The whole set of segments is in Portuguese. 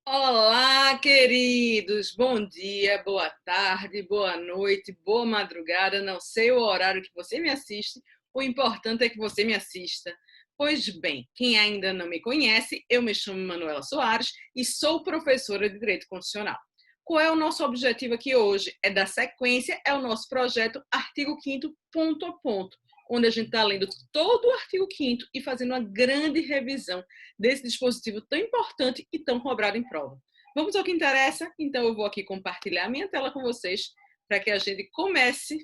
Olá, queridos! Bom dia, boa tarde, boa noite, boa madrugada. Não sei o horário que você me assiste, o importante é que você me assista. Pois bem, quem ainda não me conhece, eu me chamo Manuela Soares e sou professora de Direito Constitucional. Qual é o nosso objetivo aqui hoje? É dar sequência ao nosso projeto Artigo 5º, ponto a ponto, onde a gente está lendo todo o artigo 5º e fazendo uma grande revisão desse dispositivo tão importante e tão cobrado em prova. Vamos ao que interessa? Então eu vou aqui compartilhar a minha tela com vocês para que a gente comece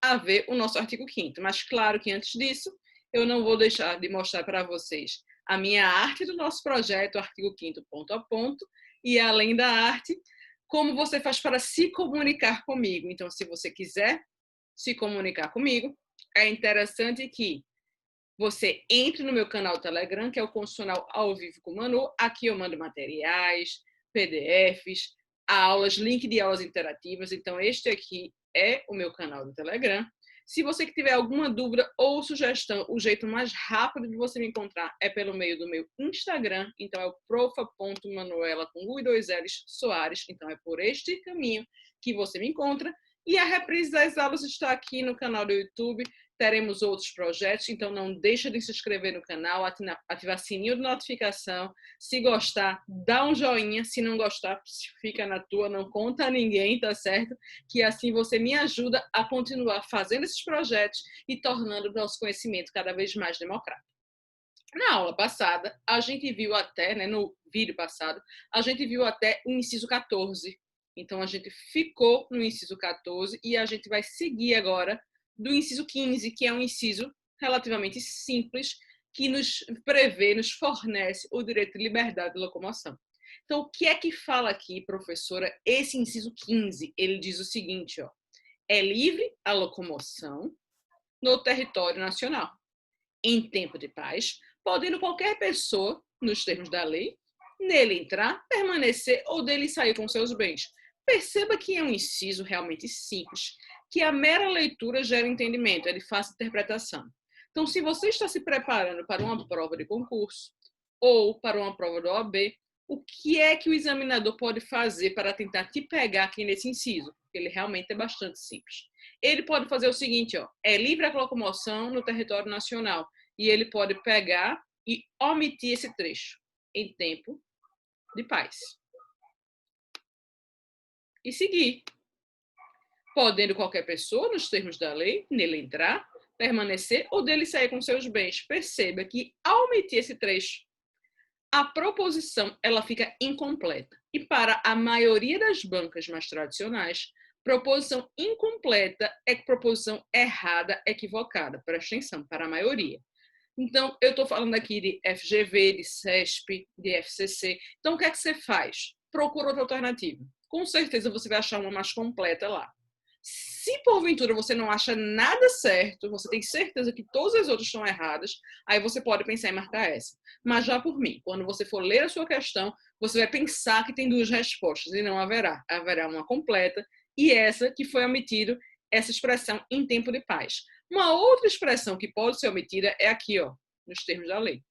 a ver o nosso artigo 5º. Mas claro que antes disso, eu não vou deixar de mostrar para vocês a minha arte do nosso projeto, artigo 5º, ponto a ponto, e além da arte, como você faz para se comunicar comigo. Então, se você quiser se comunicar comigo, é interessante que você entre no meu canal Telegram, que é o Constitucional ao Vivo com Manu. Aqui eu mando materiais, PDFs, aulas, link de aulas interativas. Então, este aqui é o meu canal do Telegram. Se você tiver alguma dúvida ou sugestão, o jeito mais rápido de você me encontrar é pelo meio do meu Instagram. Então, é o profa.manuela com U e 2 L's Soares. Então, é por este caminho que você me encontra. E a reprise das aulas está aqui no canal do YouTube. Teremos outros projetos, então não deixa de se inscrever no canal, ativar sininho de notificação. Se gostar, dá um joinha. Se não gostar, fica na tua, não conta a ninguém, tá certo? Que assim você me ajuda a continuar fazendo esses projetos e tornando o nosso conhecimento cada vez mais democrático. Na aula passada, a gente viu até, no vídeo passado, a gente viu até o inciso 14. Então, a gente ficou no inciso 14 e a gente vai seguir agora do inciso 15, que é um inciso relativamente simples, que nos prevê, nos fornece o direito de liberdade de locomoção. Então, o que é que fala aqui, professora, esse inciso 15? Ele diz o seguinte, ó, é livre a locomoção no território nacional, em tempo de paz, podendo qualquer pessoa, nos termos da lei, nele entrar, permanecer ou dele sair com seus bens. Perceba que é um inciso realmente simples, que a mera leitura gera entendimento, é de fácil interpretação. Então, se você está se preparando para uma prova de concurso ou para uma prova do OAB, o que é que o examinador pode fazer para tentar te pegar aqui nesse inciso? Ele realmente é bastante simples. Ele pode fazer o seguinte, ó, é livre a locomoção no território nacional, e ele pode pegar e omitir esse trecho em tempo de paz. E seguir. Podendo qualquer pessoa, nos termos da lei, nele entrar, permanecer ou dele sair com seus bens. Perceba que, ao omitir esse trecho, a proposição ela fica incompleta. E para a maioria das bancas mais tradicionais, proposição incompleta é proposição errada, equivocada. Presta atenção, para a maioria. Então, eu estou falando aqui de FGV, de CESP, de FCC. Então, o que é que você faz? Procura outra alternativa. Com certeza você vai achar uma mais completa lá. Se porventura você não acha nada certo, você tem certeza que todas as outras estão erradas, aí você pode pensar em marcar essa. Mas já por mim, quando você for ler a sua questão, você vai pensar que tem duas respostas e não haverá. Haverá uma completa e essa que foi omitido, essa expressão em tempo de paz. Uma outra expressão que pode ser omitida é aqui, ó, nos termos da lei.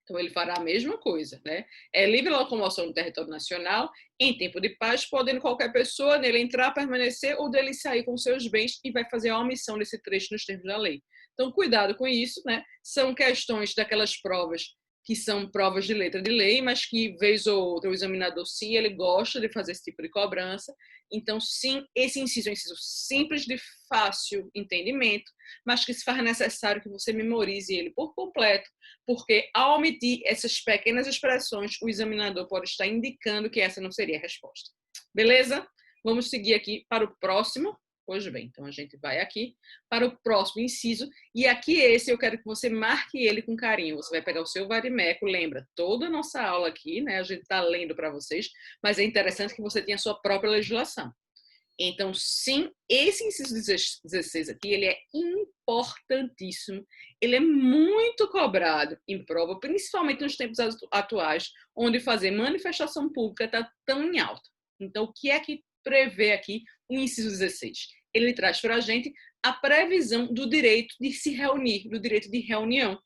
Então, ele fará a mesma coisa, né? É livre locomoção no território nacional, em tempo de paz, podendo qualquer pessoa nele entrar, permanecer ou dele sair com seus bens, e vai fazer a omissão desse trecho nos termos da lei. Então, cuidado com isso, né? São questões daquelas provas que são provas de letra de lei, mas que, vez ou outra, o examinador, sim, ele gosta de fazer esse tipo de cobrança. Então, sim, esse inciso é um inciso simples, de fácil entendimento, mas que se faz necessário que você memorize ele por completo, porque ao omitir essas pequenas expressões, o examinador pode estar indicando que essa não seria a resposta. Beleza? Vamos seguir aqui para o próximo. Pois bem, então a gente vai aqui para o próximo inciso, e aqui esse eu quero que você marque ele com carinho. Você vai pegar o seu varimeco, lembra, toda a nossa aula aqui, né, a gente está lendo para vocês, mas é interessante que você tenha a sua própria legislação. Então, sim, esse inciso 16 aqui, ele é importantíssimo, ele é muito cobrado em prova, principalmente nos tempos atuais, onde fazer manifestação pública está tão em alta. Então, o que é que prevê aqui o inciso 16? Ele traz para a gente a previsão do direito de se reunir, do direito de reunião,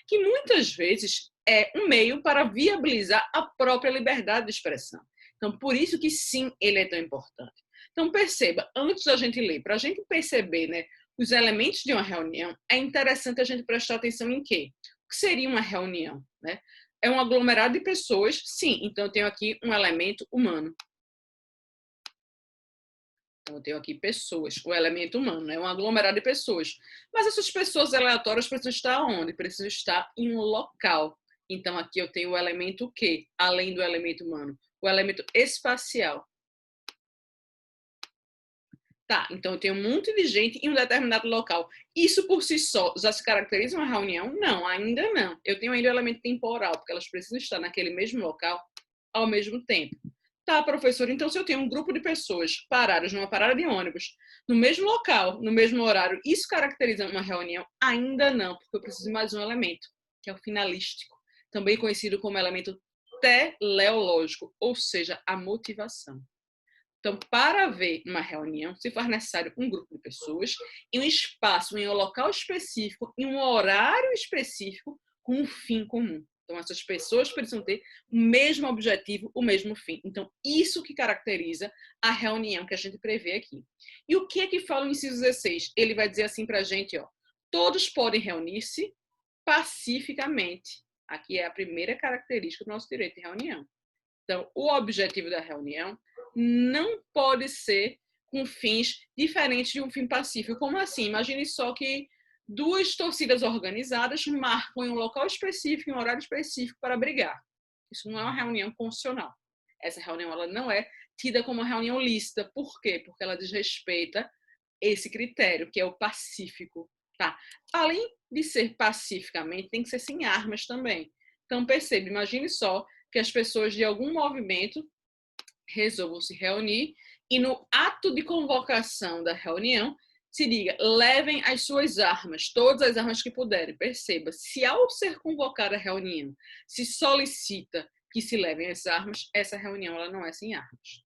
que muitas vezes é um meio para viabilizar a própria liberdade de expressão. Então, por isso que sim, ele é tão importante. Então, perceba, antes da gente ler, para a gente perceber, né, os elementos de uma reunião, é interessante a gente prestar atenção em quê? O que seria uma reunião? Né? É um aglomerado de pessoas, sim, então eu tenho aqui um elemento humano. Então, eu tenho aqui pessoas, o elemento humano, é um aglomerado de pessoas. Mas essas pessoas aleatórias precisam estar onde? Precisam estar em um local. Então, aqui eu tenho o elemento o quê? Além do elemento humano? O elemento espacial. Tá, então eu tenho um monte de gente em um determinado local. Isso por si só já se caracteriza uma reunião? Não, ainda não. Eu tenho ainda o elemento temporal, porque elas precisam estar naquele mesmo local ao mesmo tempo. Tá, professor, então se eu tenho um grupo de pessoas paradas numa parada de ônibus, no mesmo local, no mesmo horário, isso caracteriza uma reunião? Ainda não, porque eu preciso de mais um elemento, que é o finalístico, também conhecido como elemento teleológico, ou seja, a motivação. Então, para haver uma reunião, se faz necessário um grupo de pessoas, em um espaço, em um local específico, em um horário específico, com um fim comum. Então, essas pessoas precisam ter o mesmo objetivo, o mesmo fim. Então, isso que caracteriza a reunião que a gente prevê aqui. E o que é que fala o inciso 16? Ele vai dizer assim para a gente, ó, todos podem reunir-se pacificamente. Aqui é a primeira característica do nosso direito de reunião. Então, o objetivo da reunião não pode ser com fins diferentes de um fim pacífico. Como assim? Imagine só que duas torcidas organizadas marcam em um local específico, em um horário específico para brigar. Isso não é uma reunião constitucional. Essa reunião ela não é tida como uma reunião lícita. Por quê? Porque ela desrespeita esse critério, que é o pacífico. Tá? Além de ser pacificamente, tem que ser sem armas também. Então, perceba, imagine só que as pessoas de algum movimento resolvam se reunir e no ato de convocação da reunião se diga, levem as suas armas, todas as armas que puderem. Perceba, se ao ser convocada a reunião se solicita que se levem as armas, essa reunião ela não é sem armas.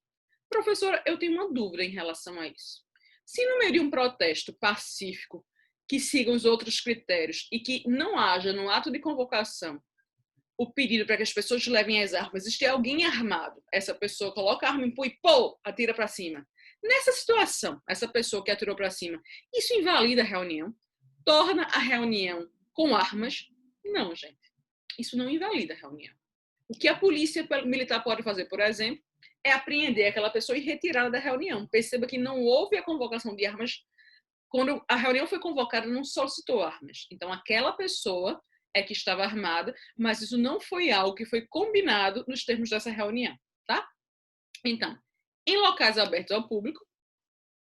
Professora, eu tenho uma dúvida em relação a isso. Se no meio de um protesto pacífico que siga os outros critérios e que não haja no ato de convocação o pedido para que as pessoas levem as armas, e tem alguém armado, essa pessoa coloca a arma em punho e pô, atira para cima. Nessa situação, essa pessoa que atirou para cima, isso invalida a reunião? Torna a reunião com armas? Não, gente. Isso não invalida a reunião. O que a polícia militar pode fazer, por exemplo, é apreender aquela pessoa e retirá-la da reunião. Perceba que não houve a convocação de armas. Quando a reunião foi convocada, não solicitou armas. Então, aquela pessoa é que estava armada, mas isso não foi algo que foi combinado nos termos dessa reunião, tá? Então, em locais abertos ao público,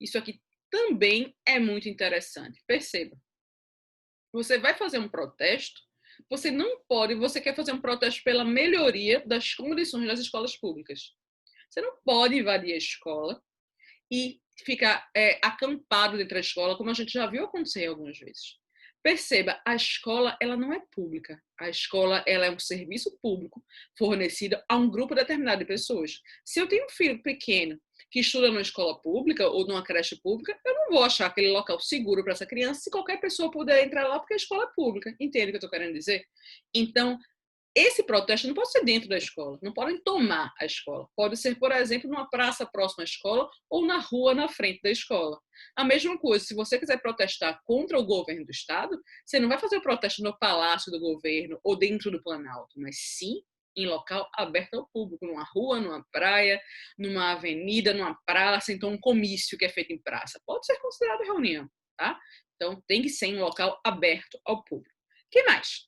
isso aqui também é muito interessante. Perceba, você vai fazer um protesto, você não pode, você quer fazer um protesto pela melhoria das condições das escolas públicas. Você não pode invadir a escola e ficar acampado dentro da escola, como a gente já viu acontecer algumas vezes. Perceba, a escola ela não é pública. A escola ela é um serviço público fornecido a um grupo determinado de pessoas. Se eu tenho um filho pequeno que estuda numa escola pública ou numa creche pública, eu não vou achar aquele local seguro para essa criança se qualquer pessoa puder entrar lá porque a escola é pública. Entende o que eu estou querendo dizer? Então, esse protesto não pode ser dentro da escola, não podem tomar a escola. Pode ser, por exemplo, numa praça próxima à escola ou na rua na frente da escola. A mesma coisa, se você quiser protestar contra o governo do estado, você não vai fazer o protesto no palácio do governo ou dentro do Planalto, mas sim em local aberto ao público, numa rua, numa praia, numa avenida, numa praça, então um comício que é feito em praça. Pode ser considerado reunião, tá? Então tem que ser em um local aberto ao público. O que mais?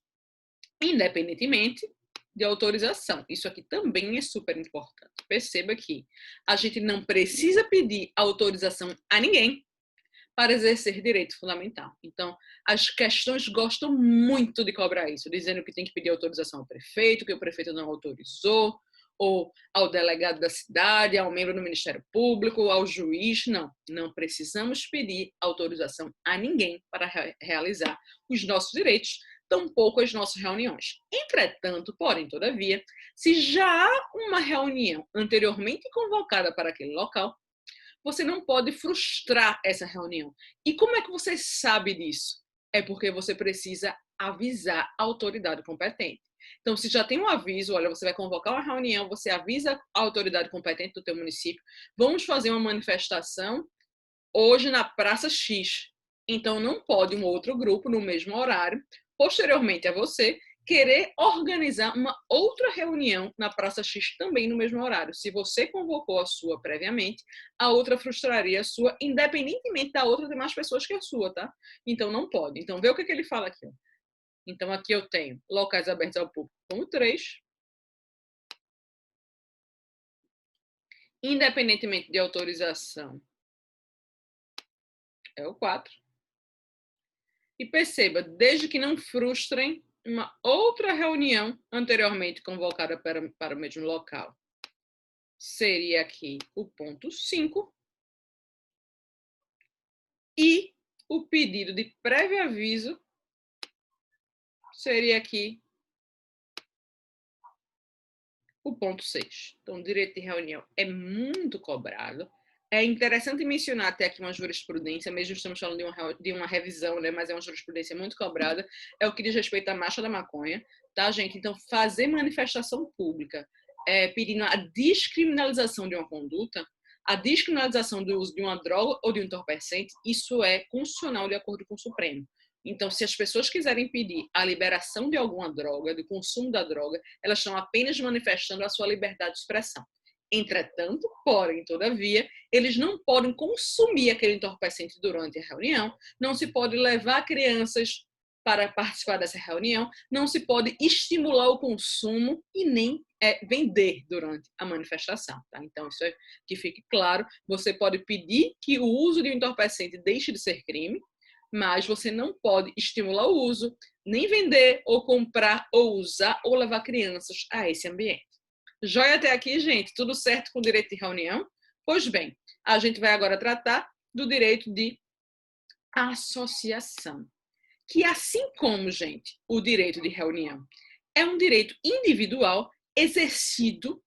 Independentemente de autorização. Isso aqui também é super importante. Perceba que a gente não precisa pedir autorização a ninguém para exercer direito fundamental. Então, as questões gostam muito de cobrar isso, dizendo que tem que pedir autorização ao prefeito, que o prefeito não autorizou, ou ao delegado da cidade, ao membro do Ministério Público, ao juiz. Não, não precisamos pedir autorização a ninguém para realizar os nossos direitos, tampouco as nossas reuniões. Entretanto, porém, todavia, se já há uma reunião anteriormente convocada para aquele local, você não pode frustrar essa reunião. E como é que você sabe disso? É porque você precisa avisar a autoridade competente. Então, se já tem um aviso, olha, você vai convocar uma reunião, você avisa a autoridade competente do teu município, vamos fazer uma manifestação hoje na Praça X. Então, não pode um outro grupo, no mesmo horário, posteriormente a você, querer organizar uma outra reunião na Praça X também no mesmo horário. Se você convocou a sua previamente, a outra frustraria a sua, independentemente da outra ter mais pessoas que a sua, tá? Então, não pode. Então, vê o que ele fala aqui. Ó. Então, aqui eu tenho locais abertos ao público como 3. Independentemente de autorização, é o 4. E perceba, desde que não frustrem uma outra reunião anteriormente convocada para o mesmo local. Seria aqui o ponto 5. E o pedido de prévio aviso seria aqui o ponto 6. Então, o direito de reunião é muito cobrado. É interessante mencionar até aqui uma jurisprudência, mesmo estamos falando de uma revisão, né, mas é uma jurisprudência muito cobrada, é o que diz respeito à marcha da maconha, tá, gente? Então, fazer manifestação pública pedindo a descriminalização de uma conduta, a descriminalização do uso de uma droga ou de um entorpecente, isso é constitucional de acordo com o Supremo. Então, se as pessoas quiserem pedir a liberação de alguma droga, do consumo da droga, elas estão apenas manifestando a sua liberdade de expressão. Entretanto, porém, todavia, eles não podem consumir aquele entorpecente durante a reunião, não se pode levar crianças para participar dessa reunião, não se pode estimular o consumo e nem vender durante a manifestação. Tá? Então, isso é que fique claro. Você pode pedir que o uso de um entorpecente deixe de ser crime, mas você não pode estimular o uso, nem vender, ou comprar, ou usar, ou levar crianças a esse ambiente. Joia até aqui, gente? Tudo certo com o direito de reunião? Pois bem, a gente vai agora tratar do direito de associação, que assim como, gente, o direito de reunião é um direito individual exercido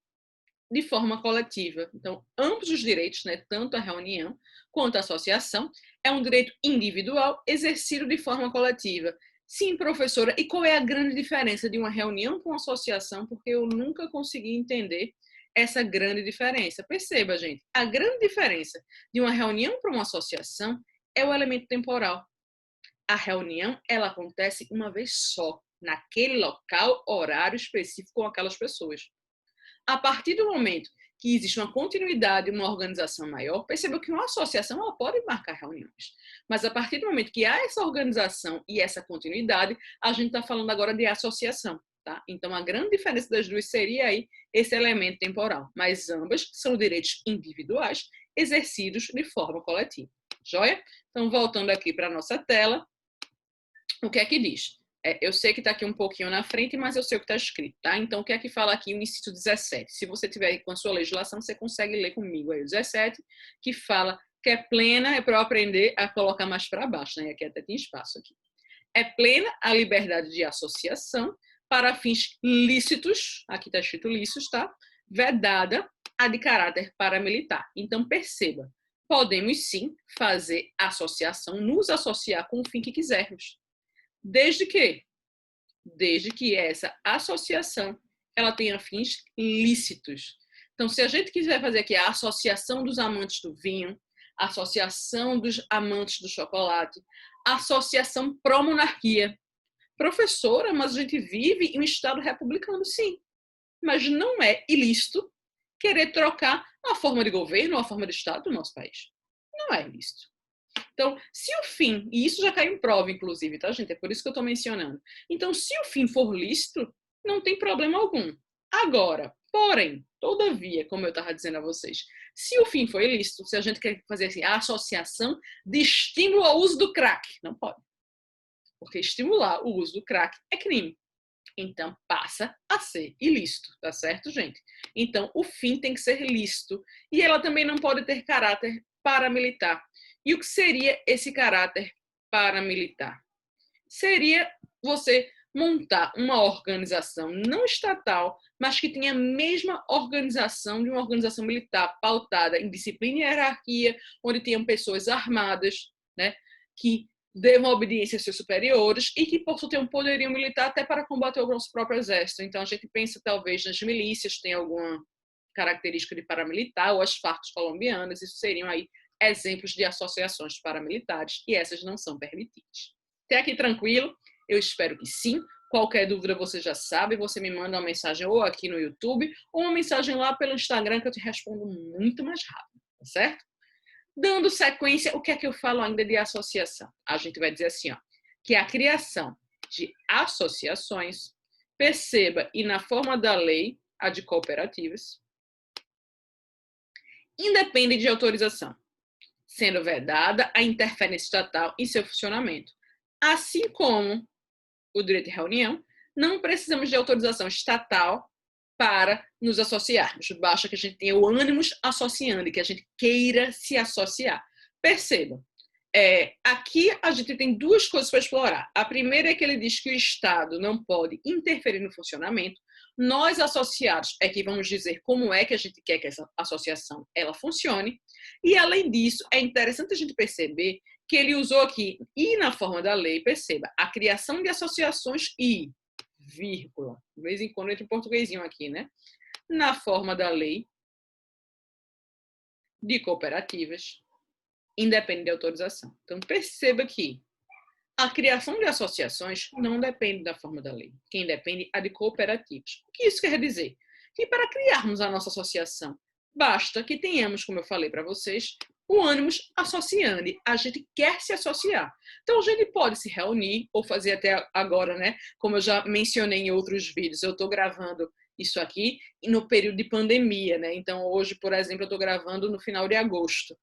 de forma coletiva. Então, ambos os direitos, né, tanto a reunião quanto a associação, é um direito individual exercido de forma coletiva. Sim, professora, e qual é a grande diferença de uma reunião com uma associação? Porque eu nunca consegui entender essa grande diferença. Perceba, gente, a grande diferença de uma reunião para uma associação é o elemento temporal. A reunião, ela acontece uma vez só, naquele local, horário específico com aquelas pessoas. A partir do momento que existe uma continuidade, uma organização maior, perceba que uma associação ela pode marcar reuniões. Mas a partir do momento que há essa organização e essa continuidade, a gente está falando agora de associação. Tá? Então, a grande diferença das duas seria aí esse elemento temporal. Mas ambas são direitos individuais exercidos de forma coletiva. Joia? Então, voltando aqui para a nossa tela, o que é que diz? Eu sei que está aqui um pouquinho na frente, mas eu sei o que está escrito, tá? Então, o que é que fala aqui o inciso 17? Se você tiver aí com a sua legislação, você consegue ler comigo aí o 17, que fala que é plena, é para eu aprender a colocar mais para baixo, né? Aqui até tem espaço aqui. É plena a liberdade de associação para fins lícitos, aqui está escrito lícitos, tá? Vedada a de caráter paramilitar. Então, perceba, podemos sim fazer associação, nos associar com o fim que quisermos. Desde que essa associação ela tenha fins lícitos. Então, se a gente quiser fazer aqui a associação dos amantes do vinho, a associação dos amantes do chocolate, a associação pró-monarquia. Professora, mas a gente vive em um Estado republicano, sim. Mas não é ilícito querer trocar a forma de governo ou a forma de Estado do nosso país. Não é ilícito. Então, se o fim, e isso já caiu em prova, inclusive, tá, gente? É por isso que eu estou mencionando. Então, se o fim for lícito, não tem problema algum. Agora, porém, todavia, como eu estava dizendo a vocês, se o fim for ilícito, se a gente quer fazer assim, a associação de estímulo ao uso do crack, não pode. Porque estimular o uso do crack é crime. Então, passa a ser ilícito, tá certo, gente? Então, o fim tem que ser lícito. E ela também não pode ter caráter paramilitar. E o que seria esse caráter paramilitar? Seria você montar uma organização não estatal, mas que tenha a mesma organização de uma organização militar, pautada em disciplina e hierarquia, onde tenham pessoas armadas, né, que devam obediência aos seus superiores e que possam ter um poderio militar até para combater o nosso próprio exército. Então, a gente pensa, talvez, nas milícias, tem alguma característica de paramilitar, ou as Farc colombianas, isso seriam aí exemplos de associações paramilitares, e essas não são permitidas. Até aqui tranquilo? Eu espero que sim. Qualquer dúvida você já sabe, você me manda uma mensagem ou aqui no YouTube, ou uma mensagem lá pelo Instagram, que eu te respondo muito mais rápido, tá certo? Dando sequência, o que é que eu falo ainda de associação? A gente vai dizer assim, ó, que a criação de associações, perceba, e na forma da lei, a de cooperativas, independe de autorização, sendo vedada a interferência estatal em seu funcionamento. Assim como o direito de reunião, não precisamos de autorização estatal para nos associarmos. Basta que a gente tenha o ânimos associando e que a gente queira se associar. Perceba, aqui a gente tem duas coisas para explorar. A primeira é que ele diz que o Estado não pode interferir no funcionamento. Nós, associados, é que vamos dizer como é que a gente quer que essa associação ela funcione. E, além disso, é interessante a gente perceber que ele usou aqui, e na forma da lei, perceba, a criação de associações e, vírgula, de vez em quando entra um portuguesinho aqui, né? Na forma da lei de cooperativas, independe de autorização. Então, perceba que a criação de associações não depende da forma da lei. Quem depende é de cooperativas. O que isso quer dizer? Que para criarmos a nossa associação, basta que tenhamos, como eu falei para vocês, o ânimos associando. A gente quer se associar. Então, a gente pode se reunir, ou fazer até agora, né? Como eu já mencionei em outros vídeos, eu estou gravando isso aqui no período de pandemia, né? Então, hoje, por exemplo, eu estou gravando no final de agosto.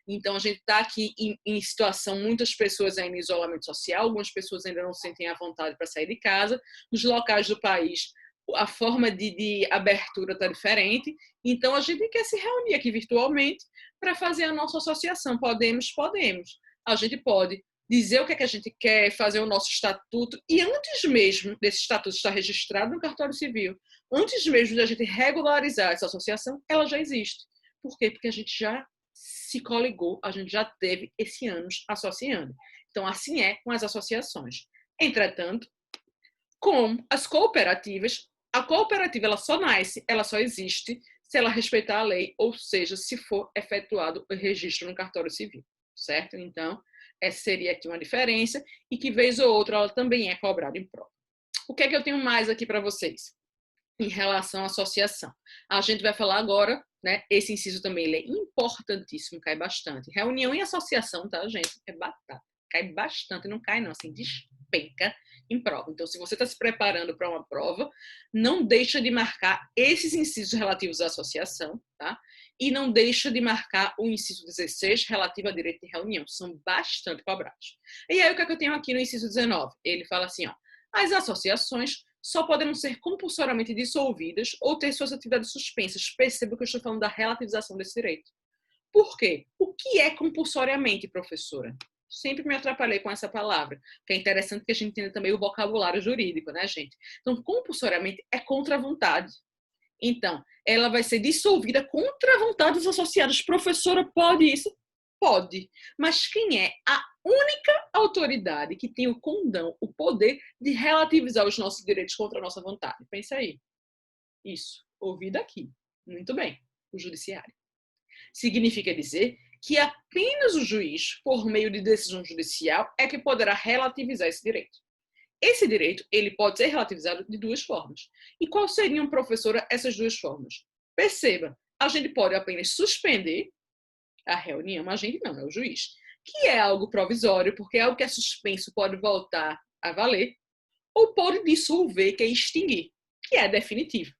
Então, a gente está aqui em situação, muitas pessoas ainda em isolamento social, algumas pessoas ainda não sentem a vontade para sair de casa. Nos locais do país, a forma de abertura está diferente. Então, a gente quer se reunir aqui virtualmente para fazer a nossa associação. Podemos. A gente pode dizer o que é que a gente quer, fazer o nosso estatuto. E antes mesmo desse estatuto estar registrado no cartório civil, antes mesmo de a gente regularizar essa associação, ela já existe. Por quê? Porque a gente já se coligou, a gente já teve esse anos associando. Então, assim é com as associações. Entretanto, com as cooperativas, a cooperativa ela só nasce, ela só existe se ela respeitar a lei, ou seja, se for efetuado o registro no cartório civil, certo? Então, essa seria aqui uma diferença e que, vez ou outra, ela também é cobrada em prova. O que é que eu tenho mais aqui para vocês? Em relação à associação. A gente vai falar agora, né? Esse inciso também ele é importantíssimo, cai bastante. Reunião e associação, tá, gente? É batata. Cai bastante, não cai não, assim, despenca em prova. Então, se você está se preparando para uma prova, não deixa de marcar esses incisos relativos à associação, tá? E não deixa de marcar o inciso 16 relativo a direito de reunião. São bastante cobrados. E aí, o que é que eu tenho aqui no inciso 19? Ele fala assim, ó, as associações só poderão ser compulsoriamente dissolvidas ou ter suas atividades suspensas. Perceba que eu estou falando da relativização desse direito. Por quê? O que é compulsoriamente, professora? Sempre me atrapalhei com essa palavra, que é interessante que a gente entenda também o vocabulário jurídico, né, gente? Então, compulsoriamente é contra a vontade. Então, ela vai ser dissolvida contra a vontade dos associados. Professora, pode isso? Pode. Mas quem é a única autoridade que tem o condão, o poder de relativizar os nossos direitos contra a nossa vontade? Pensa aí. Isso. Ouvi daqui. Muito bem. O judiciário. Significa dizer que apenas o juiz, por meio de decisão judicial, é que poderá relativizar esse direito. Esse direito ele pode ser relativizado de duas formas. E quais seriam, professora, essas duas formas? Perceba, a gente pode apenas suspender a reunião, a gente não, é o juiz, que é algo provisório, porque é algo que é suspenso, pode voltar a valer, ou pode dissolver, que é extinguir, que é definitivo.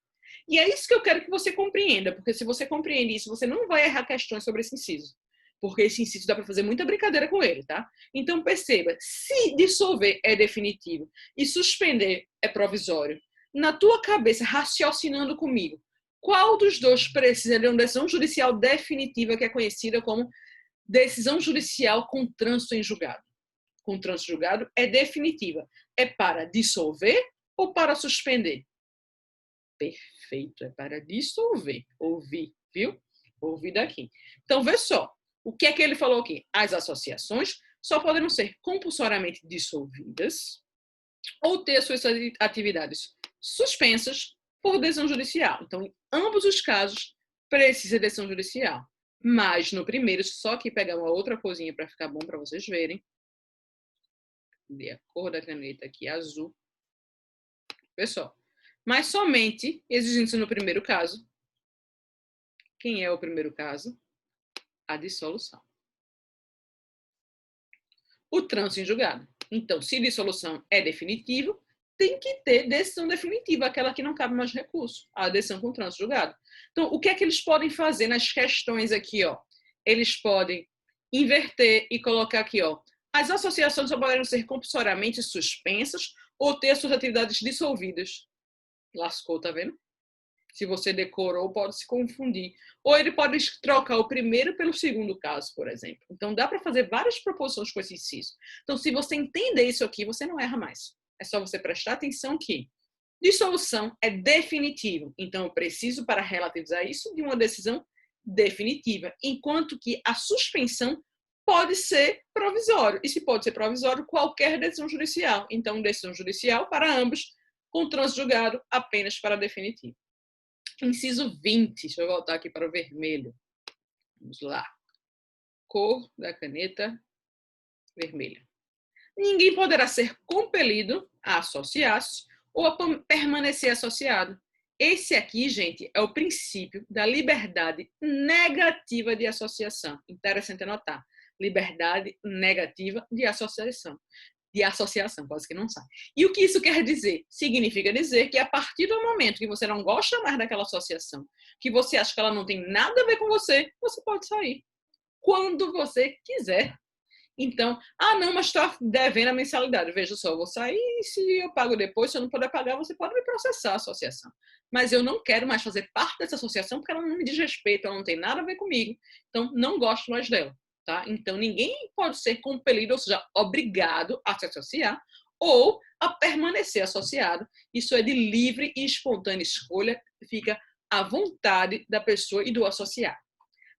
E é isso que eu quero que você compreenda, porque se você compreende isso, você não vai errar questões sobre esse inciso. Porque esse inciso dá para fazer muita brincadeira com ele, tá? Então, perceba, se dissolver é definitivo e suspender é provisório, na tua cabeça, raciocinando comigo, qual dos dois precisa de uma decisão judicial definitiva que é conhecida como decisão judicial com trânsito em julgado? Com trânsito em julgado é definitiva. É para dissolver ou para suspender? Perfeito, é para dissolver. Ouvi, viu? Ouvi daqui. Então, vê só. O que é que ele falou aqui? As associações só poderão ser compulsoriamente dissolvidas ou ter suas atividades suspensas por decisão judicial. Então, em ambos os casos, precisa de decisão judicial. Mas no primeiro, só que pegar uma outra coisinha para ficar bom para vocês verem. A cor da caneta aqui, azul. Pessoal, mas somente exigindo-se no primeiro caso. Quem é o primeiro caso? A dissolução. O trânsito em julgado. Então, se dissolução é definitivo, tem que ter decisão definitiva, aquela que não cabe mais recurso, a decisão com trânsito julgado. Então, o que é que eles podem fazer nas questões aqui, ó? Eles podem inverter e colocar aqui, ó. As associações só poderão ser compulsoriamente suspensas ou ter suas atividades dissolvidas. Lascou, tá vendo? Se você decorou, pode se confundir. Ou ele pode trocar o primeiro pelo segundo caso, por exemplo. Então, dá para fazer várias proposições com esse inciso. Então, se você entender isso aqui, você não erra mais. É só você prestar atenção que dissolução é definitivo. Então, eu preciso, para relativizar isso, de uma decisão definitiva. Enquanto que a suspensão pode ser provisório. E se pode ser provisório, qualquer decisão judicial. Então, decisão judicial para ambos, com trânsito julgado apenas para definitivo. Inciso 20, deixa eu voltar aqui para o vermelho. Vamos lá. Cor da caneta vermelha. Ninguém poderá ser compelido a associar-se ou a permanecer associado. Esse aqui, gente, é o princípio da liberdade negativa de associação. Interessante anotar. Liberdade negativa de associação. Quase que não sai. E o que isso quer dizer? Significa dizer que a partir do momento que você não gosta mais daquela associação, que você acha que ela não tem nada a ver com você, você pode sair. Quando você quiser. Então, não, mas estou devendo a mensalidade. Veja só, eu vou sair e se eu pago depois, se eu não puder pagar, você pode me processar a associação. Mas eu não quero mais fazer parte dessa associação porque ela não me diz respeito, ela não tem nada a ver comigo. Então, não gosto mais dela. Tá? Então, ninguém pode ser compelido, ou seja, obrigado a se associar ou a permanecer associado. Isso é de livre e espontânea escolha, fica à vontade da pessoa e do associado.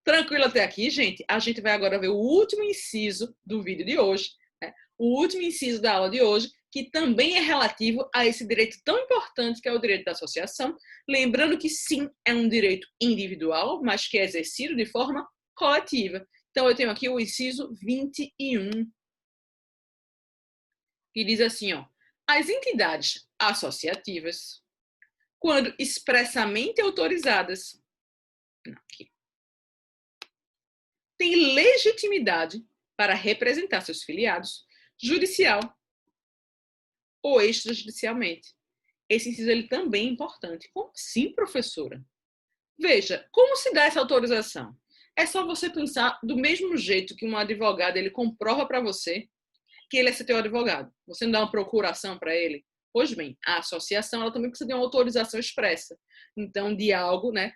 Tranquilo até aqui, gente? A gente vai agora ver o último inciso do vídeo de hoje, né? O último inciso da aula de hoje, que também é relativo a esse direito tão importante que é o direito da associação. Lembrando que sim, é um direito individual, mas que é exercido de forma coletiva. Então, eu tenho aqui o inciso 21, que diz assim, ó, as entidades associativas, quando expressamente autorizadas, aqui, têm legitimidade para representar seus filiados, judicial ou extrajudicialmente. Esse inciso ele também é importante. Como assim, professora? Veja, como se dá essa autorização? É só você pensar do mesmo jeito que um advogado ele comprova para você que ele é seu advogado. Você não dá uma procuração para ele? Pois bem, a associação ela também precisa de uma autorização expressa. Então, de algo, né,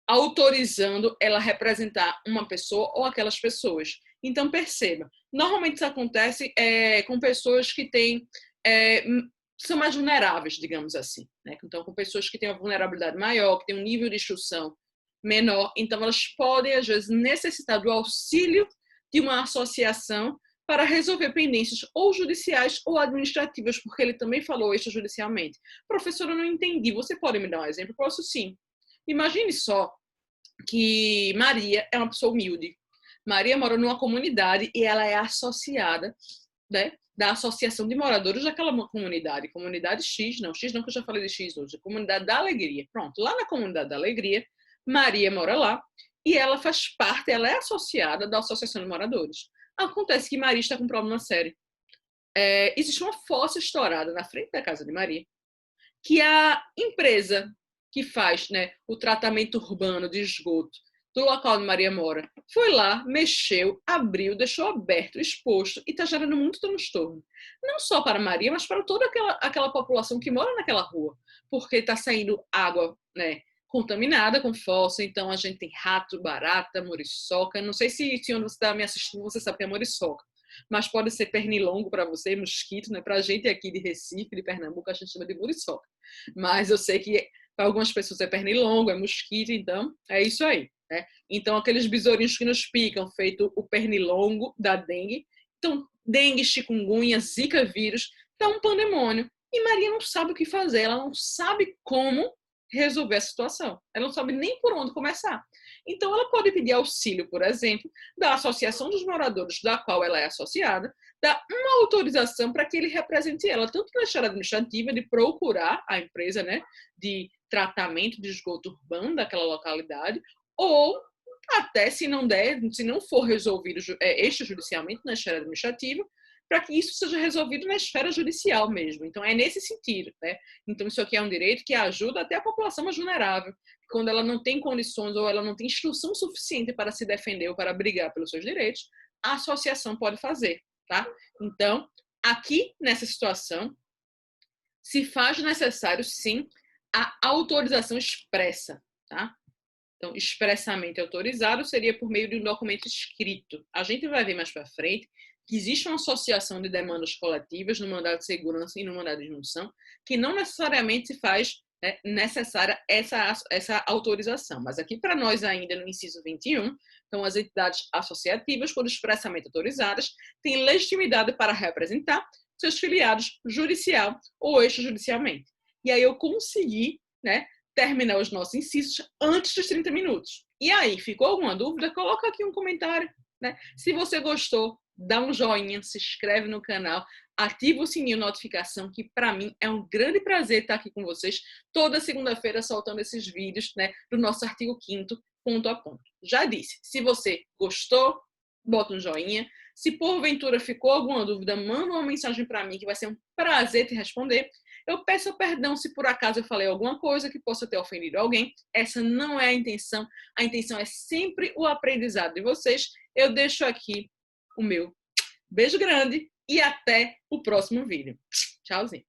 autorizando ela representar uma pessoa ou aquelas pessoas. Então, perceba, normalmente isso acontece com pessoas que têm, são mais vulneráveis, digamos assim. Né? Então, com pessoas que têm uma vulnerabilidade maior, que têm um nível de instrução menor, então elas podem, às vezes, necessitar do auxílio de uma associação para resolver pendências ou judiciais ou administrativas, porque ele também falou extrajudicialmente. Professora, eu não entendi. Você pode me dar um exemplo? Posso sim. Imagine só que Maria é uma pessoa humilde. Maria mora numa comunidade e ela é associada, né, da associação de moradores daquela comunidade. Comunidade X não que eu já falei de X hoje. Comunidade da Alegria. Pronto, lá na comunidade da Alegria, Maria mora lá e ela faz parte, ela é associada da associação de moradores. Acontece que Maria está com um problema sério. Existe uma fossa estourada na frente da casa de Maria, que a empresa que faz, né, o tratamento urbano de esgoto do local onde Maria mora, foi lá, mexeu, abriu, deixou aberto, exposto e está gerando muito transtorno. Não só para Maria, mas para toda aquela população que mora naquela rua, porque está saindo água, né, contaminada com fossa, então a gente tem rato, barata, muriçoca. Não sei se onde você está me assistindo você sabe que é muriçoca, mas pode ser pernilongo para você, mosquito, né? Para a gente aqui de Recife, de Pernambuco, a gente chama de muriçoca. Mas eu sei que para algumas pessoas é pernilongo, é mosquito, então é isso aí. Né? Então, aqueles besourinhos que nos picam, feito o pernilongo da dengue, então dengue, chikungunya, zika vírus, tá um pandemônio. E Maria não sabe o que fazer, ela não sabe como resolver a situação. Ela não sabe nem por onde começar. Então, ela pode pedir auxílio, por exemplo, da associação dos moradores da qual ela é associada, dar uma autorização para que ele represente ela, tanto na esfera administrativa, de procurar a empresa, né, de tratamento de esgoto urbano daquela localidade, ou até, se não der, se não for resolvido extrajudicialmente na esfera administrativa, para que isso seja resolvido na esfera judicial mesmo. Então, é nesse sentido, né? Então, isso aqui é um direito que ajuda até a população mais vulnerável, quando ela não tem condições ou ela não tem instrução suficiente para se defender ou para brigar pelos seus direitos, a associação pode fazer, tá? Então, aqui, nessa situação, se faz necessário, sim, a autorização expressa, tá? Então, expressamente autorizado seria por meio de um documento escrito. A gente vai ver mais para frente que existe uma associação de demandas coletivas no mandado de segurança e no mandado de junção, que não necessariamente se faz necessária essa autorização. Mas aqui para nós ainda no inciso 21, então as entidades associativas, quando expressamente autorizadas, têm legitimidade para representar seus filiados judicial ou extrajudicialmente. E aí eu consegui, né, terminar os nossos incisos antes dos 30 minutos. E aí, ficou alguma dúvida? Coloca aqui um comentário, né? Se você gostou, dá um joinha, se inscreve no canal, ativa o sininho de notificação, que para mim é um grande prazer estar aqui com vocês toda segunda-feira soltando esses vídeos, né, do nosso artigo 5º, ponto a ponto. Já disse, se você gostou, bota um joinha. Se porventura ficou alguma dúvida, manda uma mensagem para mim, que vai ser um prazer te responder. Eu peço perdão se por acaso eu falei alguma coisa que possa ter ofendido alguém. Essa não é a intenção. A intenção é sempre o aprendizado de vocês. Eu deixo aqui o meu beijo grande e até o próximo vídeo. Tchauzinho.